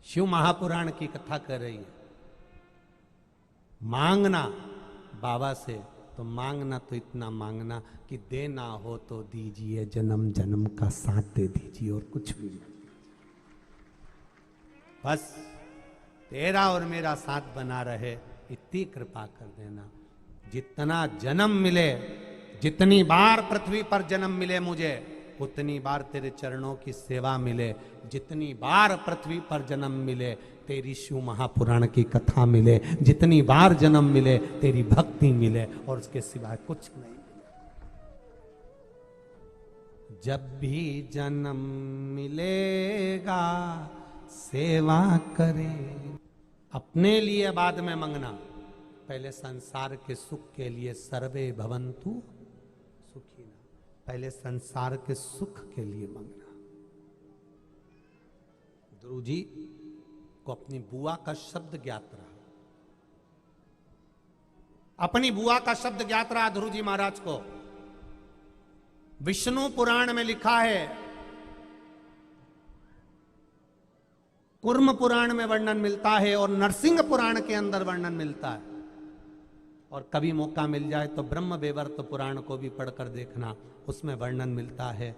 शिव महापुराण की कथा कर रही है। मांगना बाबा से तो मांगना तो इतना मांगना कि देना हो तो दीजिए, जन्म जन्म का साथ दे दीजिए और कुछ भी नहीं, बस तेरा और मेरा साथ बना रहे, इतनी कृपा कर देना। जितना जन्म मिले, जितनी बार पृथ्वी पर जन्म मिले मुझे, उतनी बार तेरे चरणों की सेवा मिले। जितनी बार पृथ्वी पर जन्म मिले तेरी शिव महापुराण की कथा मिले। जितनी बार जन्म मिले तेरी भक्ति मिले, और उसके सिवाय कुछ नहीं मिले। जब भी जन्म मिलेगा सेवा करें। अपने लिए बाद में मांगना, पहले संसार के सुख के लिए सर्वे भवन्तु सुखिनः, पहले संसार के सुख के लिए मांगना। ध्रुव जी को अपनी बुआ का शब्द ज्ञात रहा, अपनी बुआ का शब्द ज्ञात रहा ध्रुव जी महाराज को। विष्णु पुराण में लिखा है, कुर्म पुराण में वर्णन मिलता है और नरसिंह पुराण के अंदर वर्णन मिलता है, और कभी मौका मिल जाए तो ब्रह्म वैवर्त पुराण को भी पढ़कर देखना, उसमें वर्णन मिलता है।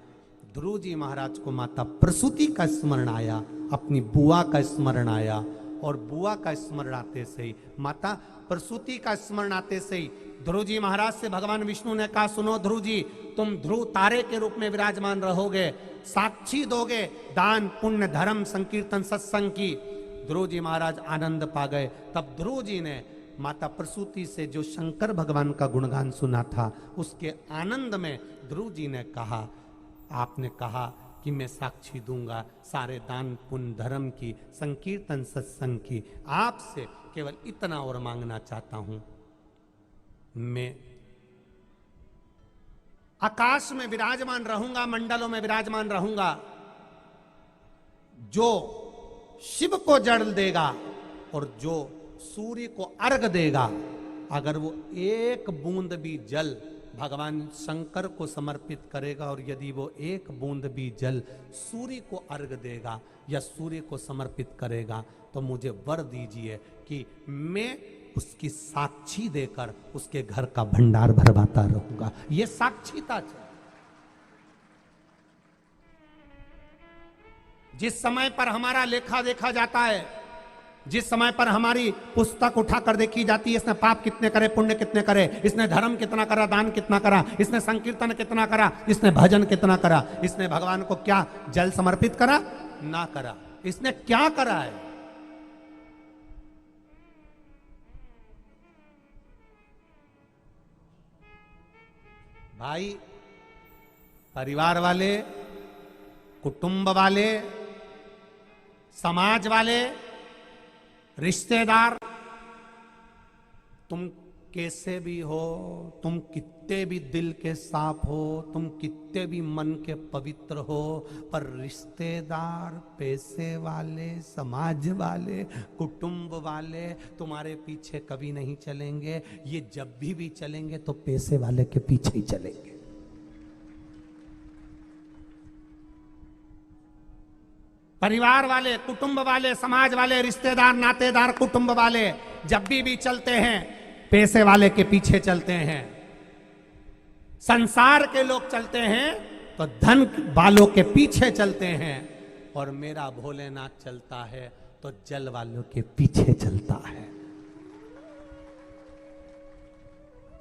ध्रुव जी महाराज को माता प्रसूति का स्मरण आया, अपनी बुआ का स्मरण आया, और बुआ का स्मरण आते से ही, माता प्रसूति का स्मरण आते से ही ध्रुव जी महाराज से भगवान विष्णु ने कहा, सुनो ध्रुव जी, तुम ध्रुव तारे के रूप में विराजमान रहोगे, साक्षी दोगे दान पुण्य धर्म संकीर्तन सत्संग की। ध्रुव जी महाराज आनंद पा गए। तब ध्रुव जी ने माता प्रसूति से जो शंकर भगवान का गुणगान सुना था, उसके आनंद में ध्रुव जी ने कहा, आपने कहा कि मैं साक्षी दूंगा सारे दान पुण्य धर्म की, संकीर्तन सत्संग की, आपसे केवल इतना और मांगना चाहता हूं, मैं आकाश में विराजमान रहूंगा, मंडलों में विराजमान रहूंगा, जो शिव को जल देगा और जो सूर्य को अर्घ देगा, अगर वो एक बूंद भी जल भगवान शंकर को समर्पित करेगा, और यदि वो एक बूंद भी जल सूर्य को अर्घ देगा या सूर्य को समर्पित करेगा, तो मुझे वर दीजिए कि मैं उसकी साक्षी देकर उसके घर का भंडार भरवाता रहूंगा। ये साक्षीता है। जिस समय पर हमारा लेखा देखा जाता है, जिस समय पर हमारी पुस्तक उठाकर देखी जाती है, इसने पाप कितने करे, पुण्य कितने करे, इसने धर्म कितना करा, दान कितना करा, इसने संकीर्तन कितना करा, इसने भजन कितना करा, इसने भगवान को क्या जल समर्पित करा ना करा, इसने क्या करा है। भाई, परिवार वाले, कुटुंब वाले, समाज वाले, रिश्तेदार, तुम कैसे भी हो, तुम कितने भी दिल के साफ हो, तुम कितने भी मन के पवित्र हो, पर रिश्तेदार, पैसे वाले, समाज वाले, कुटुंब वाले तुम्हारे पीछे कभी नहीं चलेंगे। ये जब भी चलेंगे तो पैसे वाले के पीछे ही चलेंगे। परिवार वाले, कुटुंब वाले, समाज वाले, रिश्तेदार, नातेदार, कुटुंब वाले जब भी चलते हैं पैसे वाले के पीछे चलते हैं। संसार के लोग चलते हैं तो धन वालों के पीछे चलते हैं, और मेरा भोलेनाथ चलता है तो जल वालों के पीछे चलता है।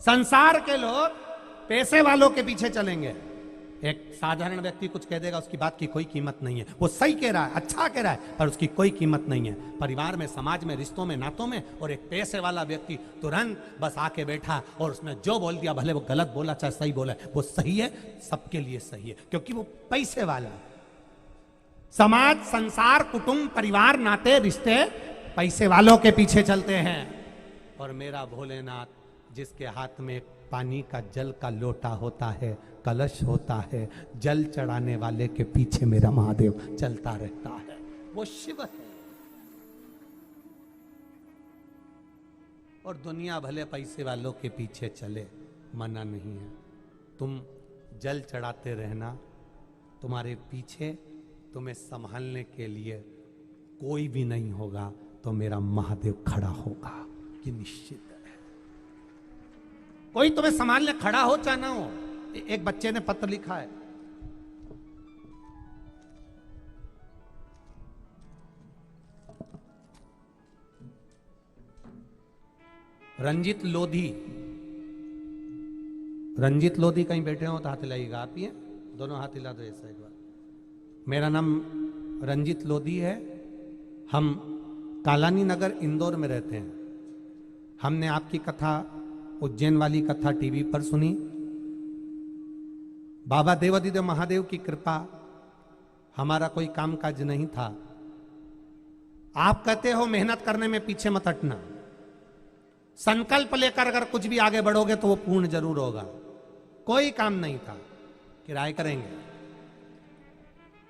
संसार के लोग पैसे वालों के पीछे चलेंगे। एक साधारण व्यक्ति कुछ कह देगा, उसकी बात की कोई कीमत नहीं है, वो सही कह रहा है, अच्छा कह रहा है, पर उसकी कोई कीमत नहीं है। परिवार में, समाज में, रिश्तों में, नातों में, और एक पैसे वाला व्यक्ति तुरंत बस आके बैठा और उसने जो बोल दिया, भले वो गलत बोला चाहे सही बोला, वो सही है, सबके लिए सही है, क्योंकि वो पैसे वाला है। समाज, संसार, कुटुंब, परिवार, नाते, रिश्ते पैसे वालों के पीछे चलते हैं, और मेरा भोलेनाथ जिसके हाथ में पानी का जल का लोटा होता है, कलश होता है, जल चढ़ाने वाले के पीछे मेरा महादेव चलता रहता है। वो शिव है। और दुनिया भले पैसे वालों के पीछे चले, मना नहीं है। तुम जल चढ़ाते रहना, तुम्हारे पीछे तुम्हें संभालने के लिए कोई भी नहीं होगा तो मेरा महादेव खड़ा होगा, ये निश्चित है। कोई तुम्हें संभालने खड़ा हो चाहे ना हो। एक बच्चे ने पत्र लिखा है, रंजित लोधी, रंजित लोधी कहीं बैठे हो तो हाथ हिलाइएगा। आप ही हैं? दोनों हाथ हिला दो ऐसा एक बार। मेरा नाम रंजित लोधी है, हम कालानी नगर इंदौर में रहते हैं। हमने आपकी कथा, उज्जैन वाली कथा टीवी पर सुनी। बाबा देवाधिदेव महादेव की कृपा, हमारा कोई कामकाज नहीं था। आप कहते हो मेहनत करने में पीछे मत हटना, संकल्प लेकर अगर कुछ भी आगे बढ़ोगे तो वो पूर्ण जरूर होगा। कोई काम नहीं था, किराए करेंगे।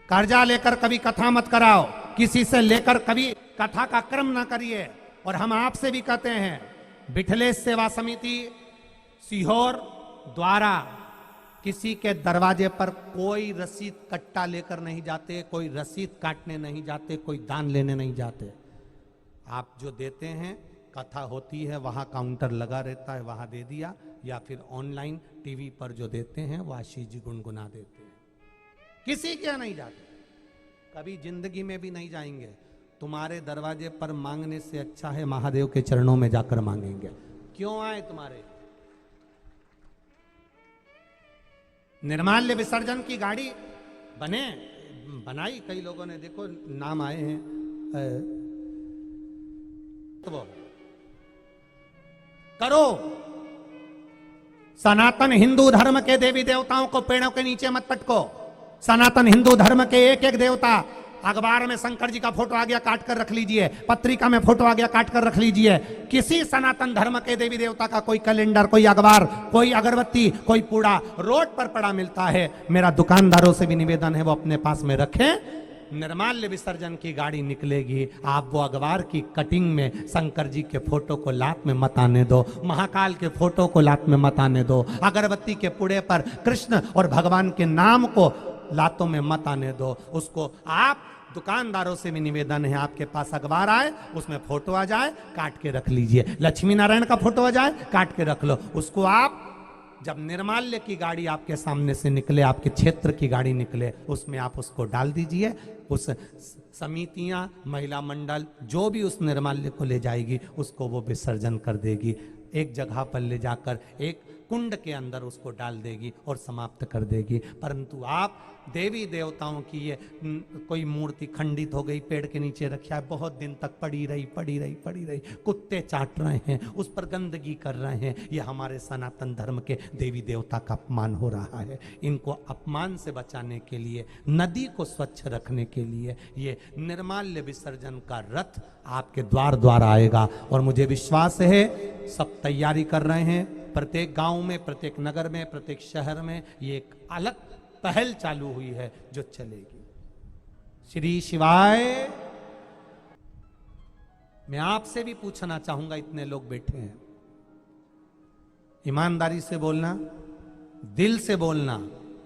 कर्जा लेकर कभी कथा मत कराओ, किसी से लेकर कभी कथा का क्रम ना करिए। और हम आपसे भी कहते हैं, बिठलेश सेवा समिति सीहोर द्वारा किसी के दरवाजे पर कोई रसीद कट्टा लेकर नहीं जाते, कोई रसीद काटने नहीं जाते, कोई दान लेने नहीं जाते। आप जो देते हैं, कथा होती है वहां काउंटर लगा रहता है, वहां दे दिया, या फिर ऑनलाइन टीवी पर जो देते हैं वो आशीष जी गुनगुना देते हैं। किसी के नहीं जाते, कभी जिंदगी में भी नहीं जाएंगे। तुम्हारे दरवाजे पर मांगने से अच्छा है महादेव के चरणों में जाकर मांगेंगे। क्यों आए तुम्हारे? निर्माल्य विसर्जन की गाड़ी बनाई कई लोगों ने, देखो नाम आए हैं। तो करो, सनातन हिंदू धर्म के देवी देवताओं को पेड़ों के नीचे मत पटको। सनातन हिंदू धर्म के एक एक देवता, अखबार में शंकर जी का फोटो आ गया काट कर रख लीजिए, पत्रिका में फोटो आ गया काट कर रख लीजिए। किसी सनातन धर्म के देवी देवता का कोई कैलेंडर, कोई अखबार, कोई अगरबत्ती, कोई पूड़ा रोड पर पड़ा मिलता है, मेरा दुकानदारों से भी निवेदन है वो अपने पास में रखें। निर्माल्य विसर्जन की गाड़ी निकलेगी, आप वो अखबार की कटिंग में शंकर जी के फोटो को लात में मत आने दो, महाकाल के फोटो को लात में मत आने दो, अगरबत्ती के पुड़े पर कृष्ण और भगवान के नाम को लातों में मत आने दो। उसको आप दुकानदारों से भी निवेदन है, आपके पास अखबार आए, उसमें फोटो आ जाए, काट के रख लीजिए। लक्ष्मी नारायण का फोटो आ जाए, काट के रख लो। उसको आप जब निर्माल्य की गाड़ी आपके सामने से निकले, आपके क्षेत्र की गाड़ी निकले, उसमें आप उसको डाल दीजिए। उस समितियां, महिला मंडल जो भी उस निर्माल्य को ले जाएगी, उसको वो विसर्जन कर देगी। एक जगह पर ले जाकर एक कुंड के अंदर उसको डाल देगी और समाप्त कर देगी। परंतु आप देवी देवताओं की ये कोई मूर्ति खंडित हो गई, पेड़ के नीचे रखा है, बहुत दिन तक पड़ी रही, कुत्ते चाट रहे हैं, उस पर गंदगी कर रहे हैं, ये हमारे सनातन धर्म के देवी देवता का अपमान हो रहा है। इनको अपमान से बचाने के लिए, नदी को स्वच्छ रखने के लिए ये निर्माल्य विसर्जन का रथ आपके द्वार द्वार आएगा। और मुझे विश्वास है सब तैयारी कर रहे हैं, प्रत्येक गांव में, प्रत्येक नगर में, प्रत्येक शहर में ये एक अलग पहल चालू हुई है जो चलेगी। श्री शिवाय। मैं आपसे भी पूछना चाहूंगा, इतने लोग बैठे हैं, ईमानदारी से बोलना, दिल से बोलना।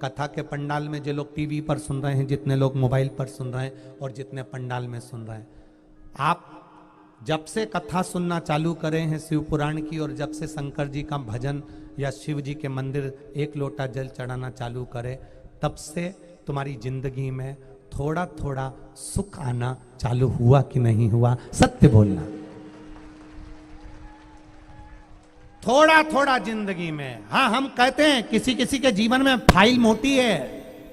कथा के पंडाल में जो लोग टीवी पर सुन रहे हैं, जितने लोग मोबाइल पर सुन रहे हैं और जितने पंडाल में सुन रहे हैं, आप जब से कथा सुनना चालू करें हैं शिव पुराण की, और जब से शंकर जी का भजन या शिव जी के मंदिर एक लोटा जल चढ़ाना चालू करें, तब से तुम्हारी जिंदगी में थोड़ा थोड़ा सुख आना चालू हुआ कि नहीं हुआ? सत्य बोलना। थोड़ा थोड़ा जिंदगी में। हाँ, हम कहते हैं किसी किसी के जीवन में फाइल मोटी है,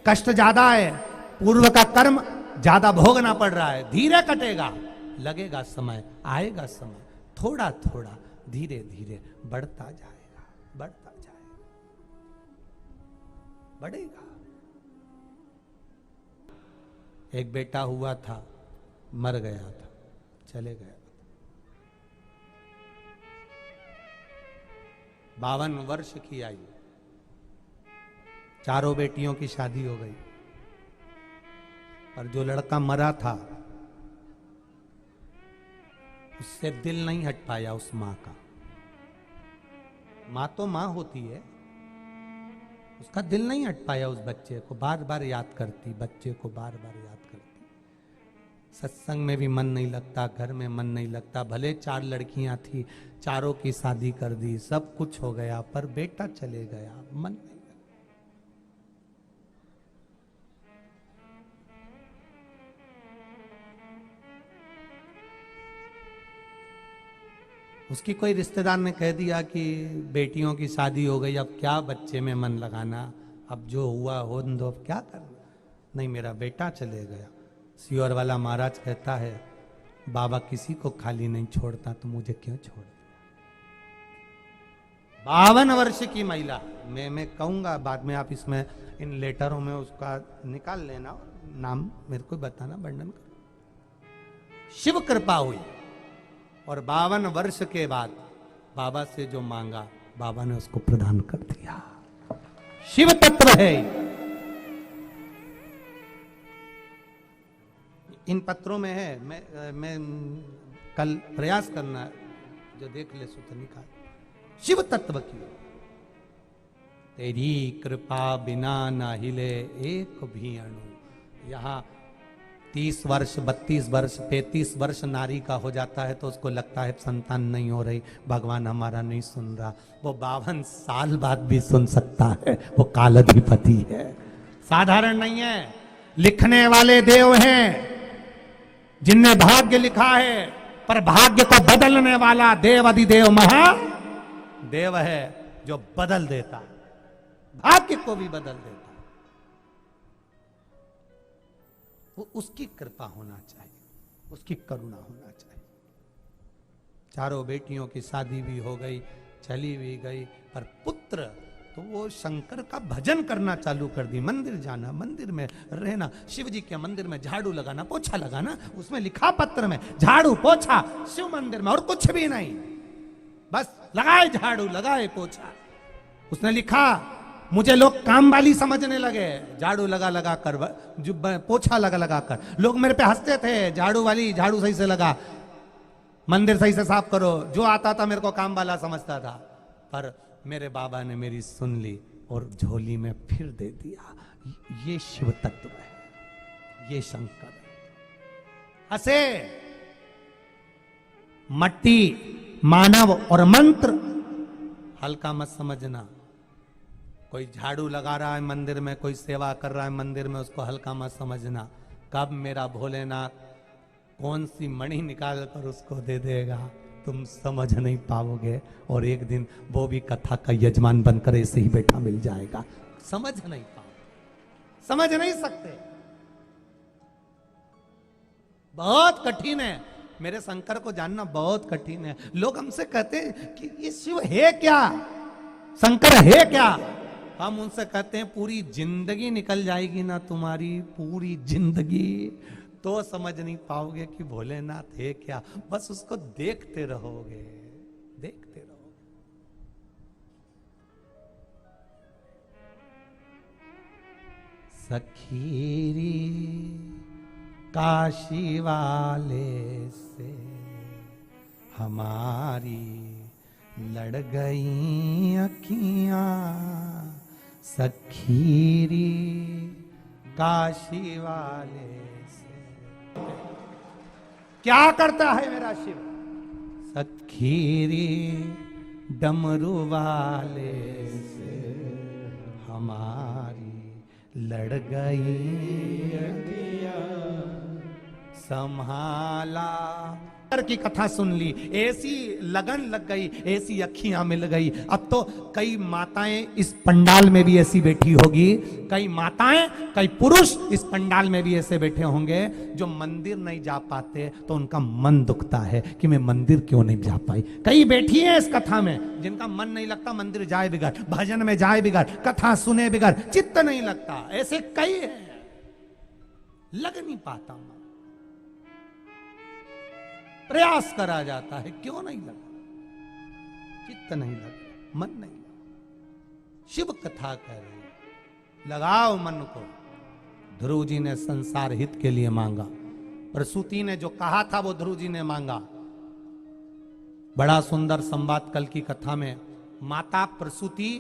कष्ट ज्यादा है, पूर्व का कर्म ज्यादा भोगना पड़ रहा है, धीरे कटेगा, लगेगा समय, आएगा समय, थोड़ा थोड़ा धीरे धीरे बढ़ता जाएगा, बढ़ता जाएगा, बढ़ेगा। एक बेटा हुआ था, मर गया था, चले गया। 52 वर्ष की आयु, चारों बेटियों की शादी हो गई, पर जो लड़का मरा था उससे दिल नहीं हट पाया उस मां का। मां तो मां होती है, उसका दिल नहीं हट पाया उस बच्चे को, बार बार याद करती, बच्चे को बार बार याद करती। सत्संग में भी मन नहीं लगता, घर में मन नहीं लगता, भले 4 लड़कियां थी, चारों की शादी कर दी, सब कुछ हो गया, पर बेटा चले गया, मन नहीं। उसकी कोई रिश्तेदार ने कह दिया कि बेटियों की शादी हो गई, अब क्या बच्चे में मन लगाना, अब जो हुआ हो दो, अब क्या करना। नहीं, मेरा बेटा चले गया। सियोर वाला महाराज कहता है, बाबा किसी को खाली नहीं छोड़ता, तो मुझे क्यों छोड़ दिया। 52 वर्ष की महिला, मैं कहूंगा बाद में, आप इसमें इन लेटरों में उसका निकाल लेना, नाम मेरे को बताना, वर्णन कर। शिव कृपा हुई और 52 वर्ष के बाद बाबा से जो मांगा, बाबा ने उसको प्रदान कर दिया। शिव तत्व है। इन पत्रों में है, मैं कल प्रयास करना, जो देख ले सुत निकाल। शिव तत्व की तेरी कृपा बिना न हिले एक भी अणु। यहां 30 वर्ष, 32 वर्ष, 33 वर्ष नारी का हो जाता है तो उसको लगता है संतान नहीं हो रही, भगवान हमारा नहीं सुन रहा। वो 52 साल बाद भी सुन सकता है, वो कालाधिपति है, साधारण नहीं है। लिखने वाले देव हैं जिनने भाग्य लिखा है, पर भाग्य को बदलने वाला देव अधिदेव महादेव है, जो बदल देता, भाग्य को भी बदल देता। उसकी कृपा होना चाहिए, उसकी करुणा होना चाहिए। चारों बेटियों की शादी भी हो गई, चली भी गई, पर पुत्र तो वो शंकर का भजन करना चालू कर दी। मंदिर जाना, मंदिर में रहना, शिव जी के मंदिर में झाड़ू लगाना, पोछा लगाना, उसमें लिखा पत्र में झाड़ू पोछा शिव मंदिर में, और कुछ भी नहीं, बस लगाए झाड़ू, लगाए पोछा। उसने लिखा, मुझे लोग काम वाली समझने लगे, झाड़ू लगा लगा कर, पोछा लगा लगा कर। लोग मेरे पे हंसते थे, झाड़ू वाली, झाड़ू सही से लगा, मंदिर सही से साफ करो। जो आता था मेरे को काम वाला समझता था, पर मेरे बाबा ने मेरी सुन ली और झोली में फिर दे दिया। ये शिव तत्व है, ये शंकर है। हंसे मट्टी, मानव और मंत्र हल्का मत समझना। कोई झाड़ू लगा रहा है मंदिर में, कोई सेवा कर रहा है मंदिर में, उसको हल्का मत समझना। कब मेरा भोलेनाथ कौन सी मणि निकाल कर उसको दे देगा, तुम समझ नहीं पाओगे। और एक दिन वो भी कथा का यजमान बनकर ऐसे ही बैठा मिल जाएगा, समझ नहीं पाओगे, समझ नहीं सकते। बहुत कठिन है, मेरे शंकर को जानना बहुत कठिन है। लोग हमसे कहते हैं कि ये शिव है क्या, शंकर है क्या। हम उनसे कहते हैं पूरी जिंदगी निकल जाएगी ना तुम्हारी, पूरी जिंदगी, तो समझ नहीं पाओगे कि भोलेनाथ है क्या। बस उसको देखते रहोगे, देखते रहोगे। सखीरी काशी वाले से हमारी लड़ गई अखियां, सखीरी काशी वाले से। क्या करता है मेरा शिव, सखीरी डमरू वाले से हमारी लड़ गई अखियां, संभाला। की कथा सुन ली, ऐसी लगन लग गई, ऐसी अखियां मिल गई। अब तो कई माताएं इस पंडाल में भी ऐसी बैठी होगी, कई माताएं, कई पुरुष इस पंडाल में भी ऐसे बैठे होंगे जो मंदिर नहीं जा पाते, तो उनका मन दुखता है कि मैं मंदिर क्यों नहीं जा पाई। कई बैठी है इस कथा में जिनका मन नहीं लगता, मंदिर जाए बिगर, भजन में जाए बिगर, कथा सुने बिगर, चित्त नहीं लगता। ऐसे कई है, लग नहीं पाता मन, प्रयास करा जाता है, क्यों नहीं लगा, चित्त नहीं लगा, मन नहीं लगा। शिव कथा कह रही, लगाओ मन को। ध्रुव जी ने संसार हित के लिए मांगा, प्रसूति ने जो कहा था वो ध्रुव जी ने मांगा। बड़ा सुंदर संवाद कल की कथा में माता प्रसूति